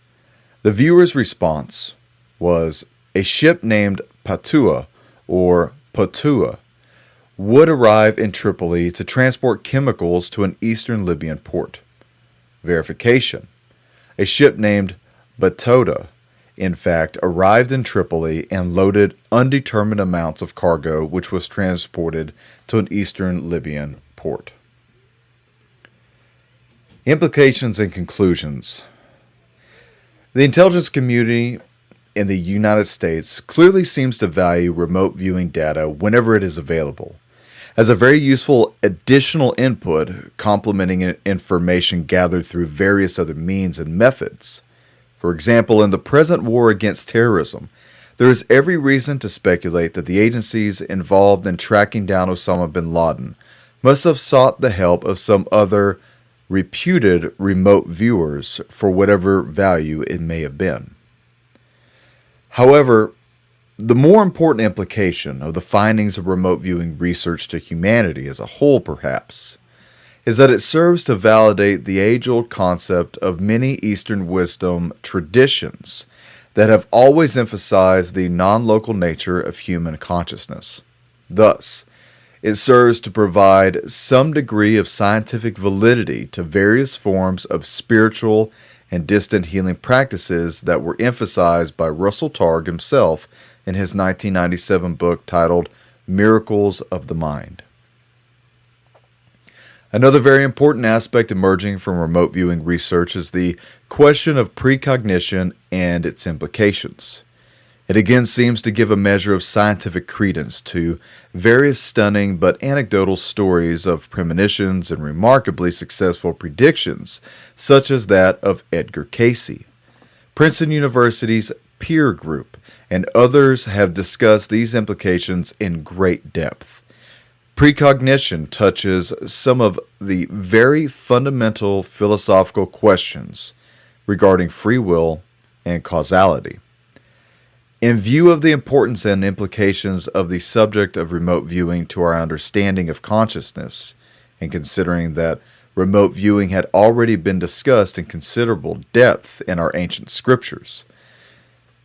The viewer's response was a ship named Patua or Patua would arrive in Tripoli to transport chemicals to an eastern Libyan port. Verification. A ship named Batoda, in fact, arrived in Tripoli and loaded undetermined amounts of cargo which was transported to an eastern Libyan port. Implications and conclusions. The intelligence community in the United States clearly seems to value remote viewing data whenever it is available, as a very useful additional input complementing information gathered through various other means and methods. For example, in the present war against terrorism, there is every reason to speculate that the agencies involved in tracking down Osama bin Laden must have sought the help of some other reputed remote viewers for whatever value it may have been. However, the more important implication of the findings of remote viewing research to humanity as a whole, perhaps, is that it serves to validate the age-old concept of many Eastern wisdom traditions that have always emphasized the non-local nature of human consciousness. Thus, it serves to provide some degree of scientific validity to various forms of spiritual and distant healing practices that were emphasized by Russell Targ himself in his 1997 book titled Miracles of the Mind. Another very important aspect emerging from remote viewing research is the question of precognition and its implications. It again seems to give a measure of scientific credence to various stunning but anecdotal stories of premonitions and remarkably successful predictions, such as that of Edgar Cayce. Princeton University's peer group and others have discussed these implications in great depth. Precognition touches some of the very fundamental philosophical questions regarding free will and causality. In view of the importance and implications of the subject of remote viewing to our understanding of consciousness, and considering that remote viewing had already been discussed in considerable depth in our ancient scriptures,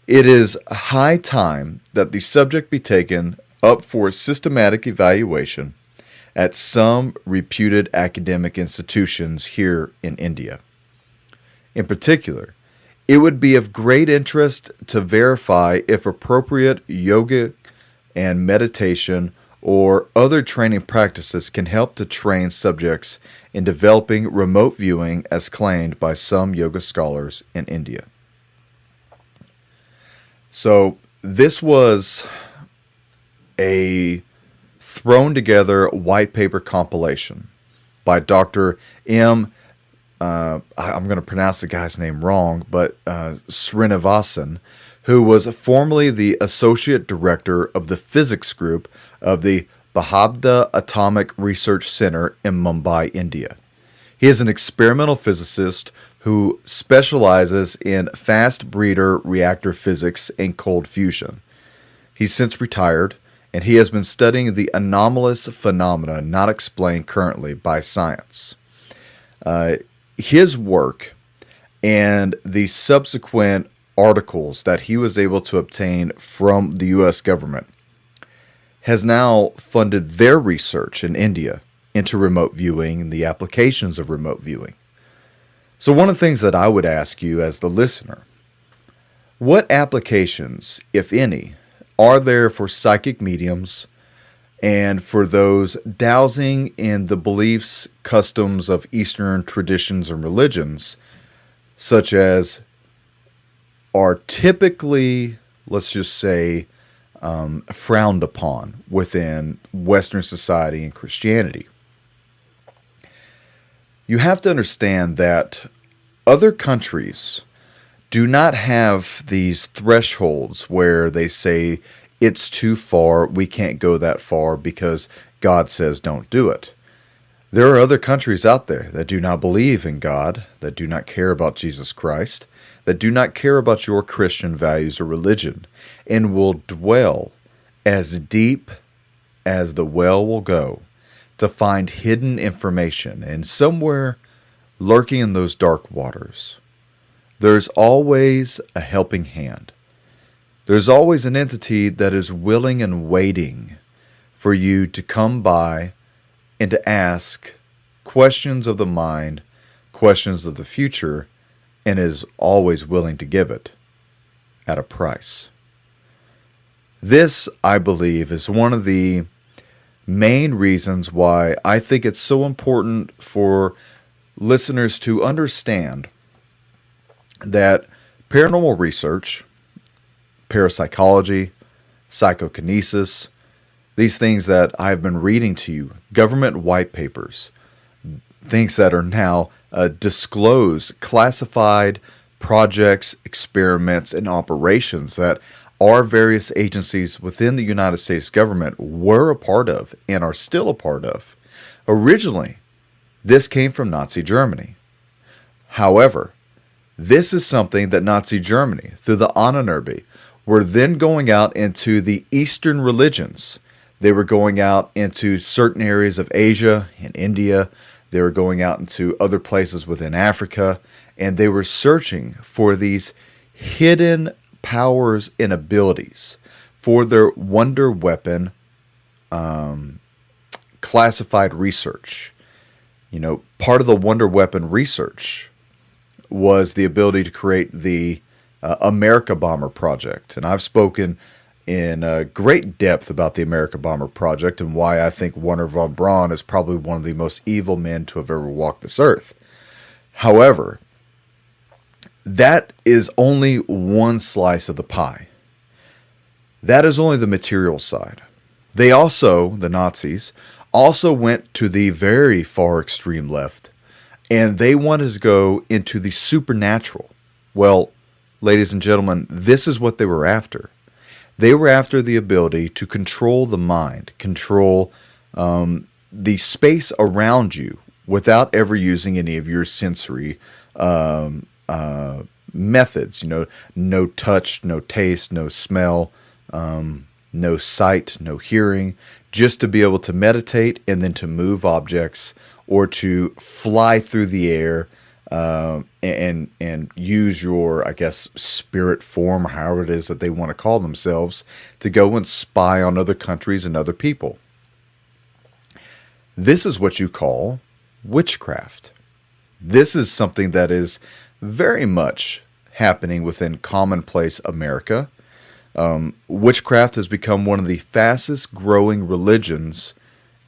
it is high time that the subject be taken up for systematic evaluation at some reputed academic institutions here in India. In particular, it would be of great interest to verify if appropriate yoga and meditation or other training practices can help to train subjects in developing remote viewing as claimed by some yoga scholars in India. So this was a thrown together white paper compilation by Dr. M. I'm going to pronounce the guy's name wrong, but Srinivasan, who was formerly the associate director of the physics group of the Bahabda Atomic Research Center in Mumbai, India. He is an experimental physicist who specializes in fast breeder reactor physics and cold fusion. He's since retired, and he has been studying the anomalous phenomena not explained currently by science. His work and the subsequent articles that he was able to obtain from the U.S. government has now funded their research in India into remote viewing and the applications of remote viewing. So one of the things that I would ask you as the listener, what applications, if any, are there for psychic mediums and for those dowsing in the beliefs, customs of Eastern traditions and religions, such as are typically, let's just say, frowned upon within Western society and Christianity? You have to understand that other countries do not have these thresholds where they say it's too far, we can't go that far because God says don't do it. There are other countries out there that do not believe in God, that do not care about Jesus Christ, that do not care about your Christian values or religion, and will dwell as deep as the well will go to find hidden information. And somewhere lurking in those dark waters, there's always a helping hand. There's always an entity that is willing and waiting for you to come by and to ask questions of the mind, questions of the future, and is always willing to give it at a price. This, I believe, is one of the main reasons why I think it's so important for listeners to understand that paranormal research, parapsychology, psychokinesis, these things that I've been reading to you, government white papers, things that are now disclosed, classified projects, experiments, and operations that our various agencies within the United States government were a part of and are still a part of. Originally, this came from Nazi Germany. However, this is something that Nazi Germany, through the Ahnenerbe, were then going out into the Eastern religions. They were going out into certain areas of Asia and India. They were going out into other places within Africa, and they were searching for these hidden powers and abilities for their wonder weapon classified research. You know, part of the wonder weapon research was the ability to create the America Bomber Project. And I've spoken in great depth about the America Bomber Project and why I think Wernher von Braun is probably one of the most evil men to have ever walked this earth. However, that is only one slice of the pie. That is only the material side. They also, the Nazis, also went to the very far extreme left, and they wanted to go into the supernatural. Well, ladies and gentlemen, this is what they were after. They were after the ability to control the mind, control the space around you without ever using any of your sensory methods. You know, no touch, no taste, no smell, no sight, no hearing, just to be able to meditate and then to move objects or to fly through the air and use your, I guess, spirit form, or however it is that they want to call themselves, to go and spy on other countries and other people. This is what you call witchcraft. This is something that is very much happening within commonplace America. Witchcraft has become one of the fastest growing religions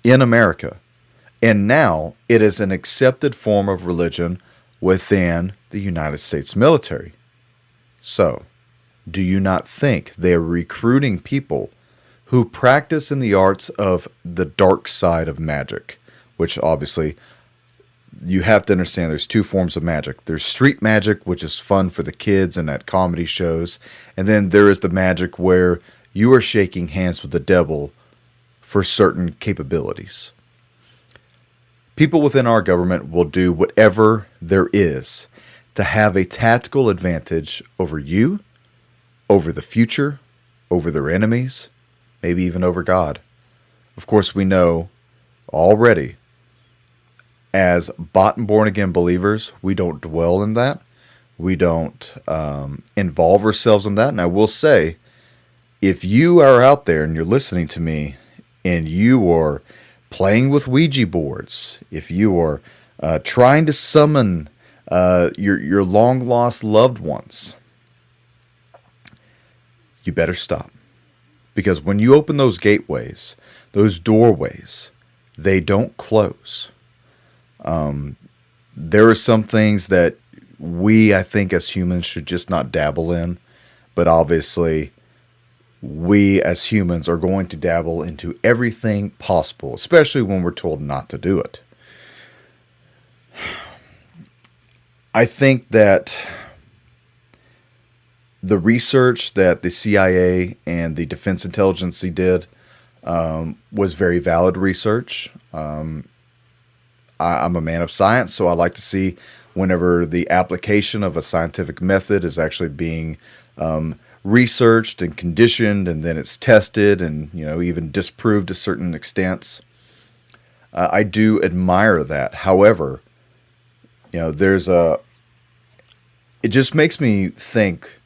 in America. And now it is an accepted form of religion within the United States military. So, do you not think they are recruiting people who practice in the arts of the dark side of magic, which obviously you have to understand there's two forms of magic. There's street magic, which is fun for the kids and at comedy shows. And then there is the magic where you are shaking hands with the devil for certain capabilities. People within our government will do whatever there is to have a tactical advantage over you, over the future, over their enemies, maybe even over God. Of course, we know already, as bought and born again believers, we don't dwell in that. We don't involve ourselves in that. And I will say, if you are out there and you're listening to me and you are playing with Ouija boards, if you are trying to summon your long lost loved ones, you better stop. Because when you open those gateways, those doorways, they don't close. There are some things that we, I think, as humans should just not dabble in. But obviously, we as humans are going to dabble into everything possible, especially when we're told not to do it. I think that the research that the CIA and the Defense Intelligence did was very valid research. I'm a man of science, so I like to see whenever the application of a scientific method is actually being researched and conditioned, and then it's tested and even disproved to certain extents. I do admire that. However, it just makes me think,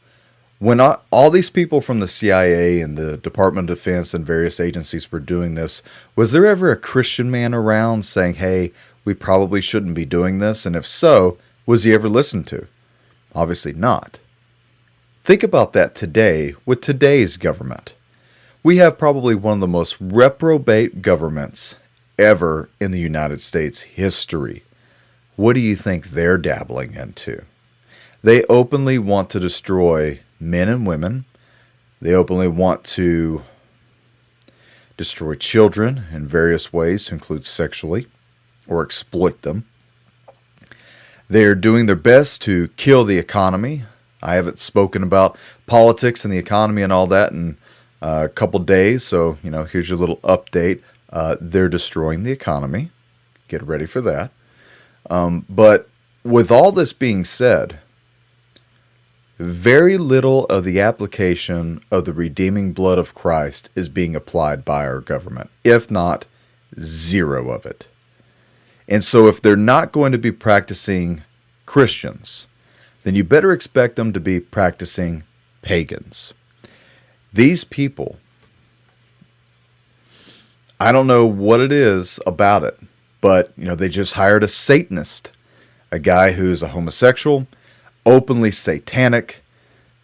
when all these people from the CIA and the Department of Defense and various agencies were doing this, was there ever a Christian man around saying, hey, we probably shouldn't be doing this? And if so, was he ever listened to? Obviously not. Think about that today with today's government. We have probably one of the most reprobate governments ever in the United States history. What do you think they're dabbling into? They openly want to destroy men and women. They openly want to destroy children in various ways, to include sexually, or exploit them. They are doing their best to kill the economy. I haven't spoken about politics and the economy and all that in a couple days, so here's your little update. They're destroying the economy. Get ready for that. But with all this being said, very little of the application of the redeeming blood of Christ is being applied by our government, if not zero of it. And so if they're not going to be practicing Christians, then you better expect them to be practicing pagans. These people, I don't know what it is about it, but they just hired a Satanist, a guy who's a homosexual, openly satanic.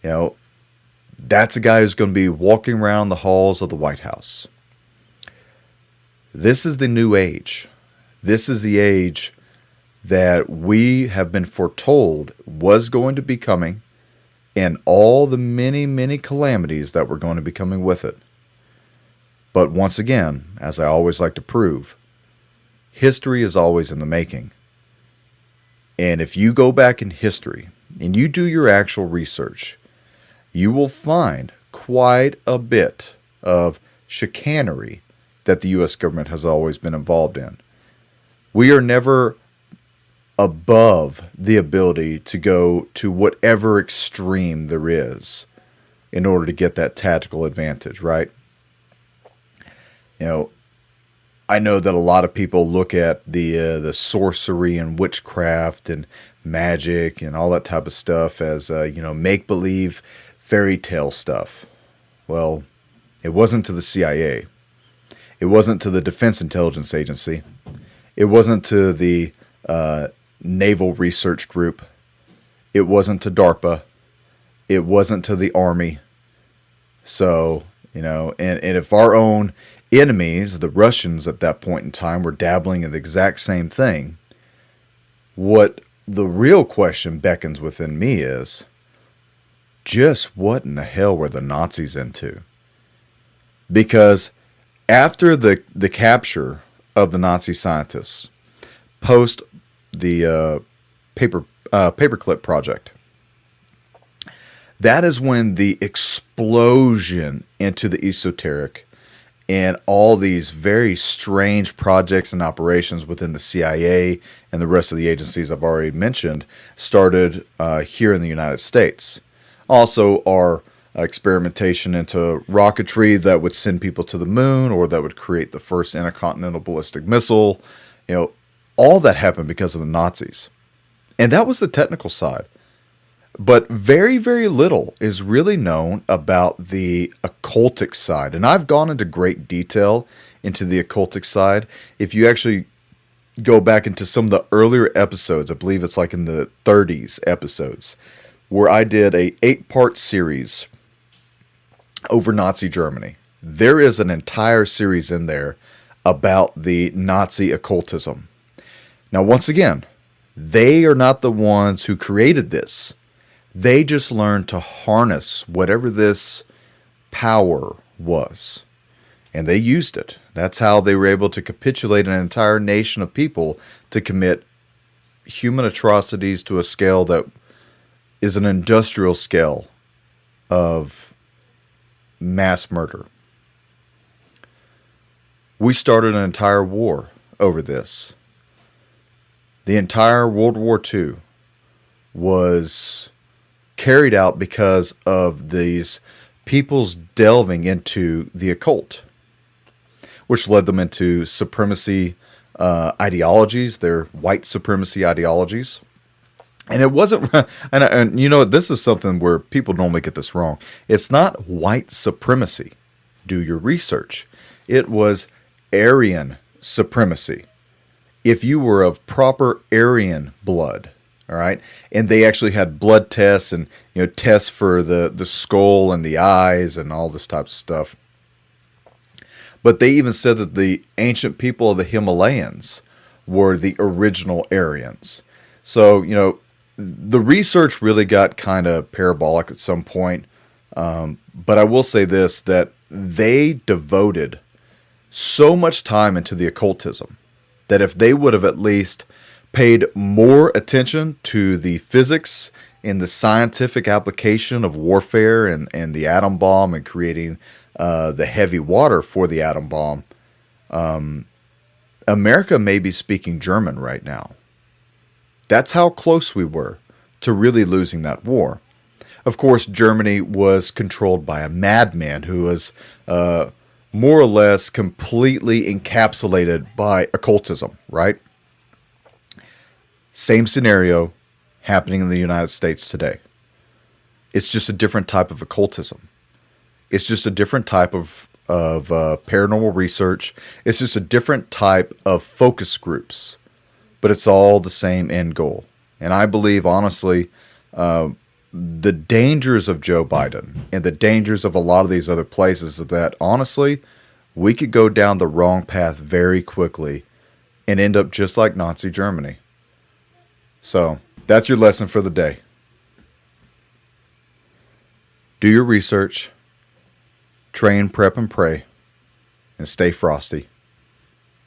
That's a guy who's going to be walking around the halls of the White House. This is the new age. This is the age that we have been foretold was going to be coming, and all the many, many calamities that were going to be coming with it. But once again, as I always like to prove, history is always in the making. And if you go back in history and you do your actual research, you will find quite a bit of chicanery that the U.S. government has always been involved in. We are never above the ability to go to whatever extreme there is in order to get that tactical advantage, right? I know that a lot of people look at the sorcery and witchcraft and magic and all that type of stuff as make-believe fairy tale stuff. Well, it wasn't to the CIA. It wasn't to the Defense Intelligence Agency. It wasn't to the Naval Research Group. It wasn't to DARPA. It wasn't to the Army. So, and if our own enemies, the Russians at that point in time, were dabbling in the exact same thing, what the real question beckons within me is, just what in the hell were the Nazis into? Because after the capture of the Nazi scientists, post paperclip project. That is when the explosion into the esoteric and all these very strange projects and operations within the CIA and the rest of the agencies I've already mentioned started here in the United States. Also, our experimentation into rocketry that would send people to the moon or that would create the first intercontinental ballistic missile. All that happened because of the Nazis. And that was the technical side. But very, very little is really known about the occultic side. And I've gone into great detail into the occultic side. If you actually go back into some of the earlier episodes, I believe it's like in the 30s episodes, where I did a 8-part series over Nazi Germany. There is an entire series in there about the Nazi occultism. Now, once again, they are not the ones who created this. They just learned to harness whatever this power was. And they used it. That's how they were able to capitulate an entire nation of people to commit human atrocities to a scale that is an industrial scale of mass murder. We started an entire war over this. The entire World War II was carried out because of these people's delving into the occult, which led them into supremacy ideologies, their white supremacy ideologies. And it wasn't, and this is something where people normally get this wrong. It's not white supremacy. Do your research. It was Aryan supremacy. If you were of proper Aryan blood, all right, and they actually had blood tests and tests for the skull and the eyes and all this type of stuff. But they even said that the ancient people of the Himalayas were the original Aryans. So the research really got kind of parabolic at some point. But I will say this, that they devoted so much time into the occultism that if they would have at least paid more attention to the physics and the scientific application of warfare and the atom bomb and creating the heavy water for the atom bomb, America may be speaking German right now. That's how close we were to really losing that war. Of course, Germany was controlled by a madman who was more or less completely encapsulated by occultism, right? Same scenario happening in the United States today. It's just a different type of occultism. It's just a different type of paranormal research. It's just a different type of focus groups. But it's all the same end goal. And I believe, honestly, the dangers of Joe Biden and the dangers of a lot of these other places is that, honestly, we could go down the wrong path very quickly and end up just like Nazi Germany. So, that's your lesson for the day. Do your research, train, prep, and pray, and stay frosty.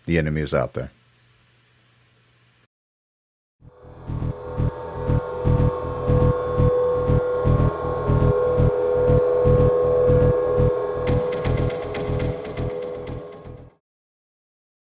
The enemy is out there.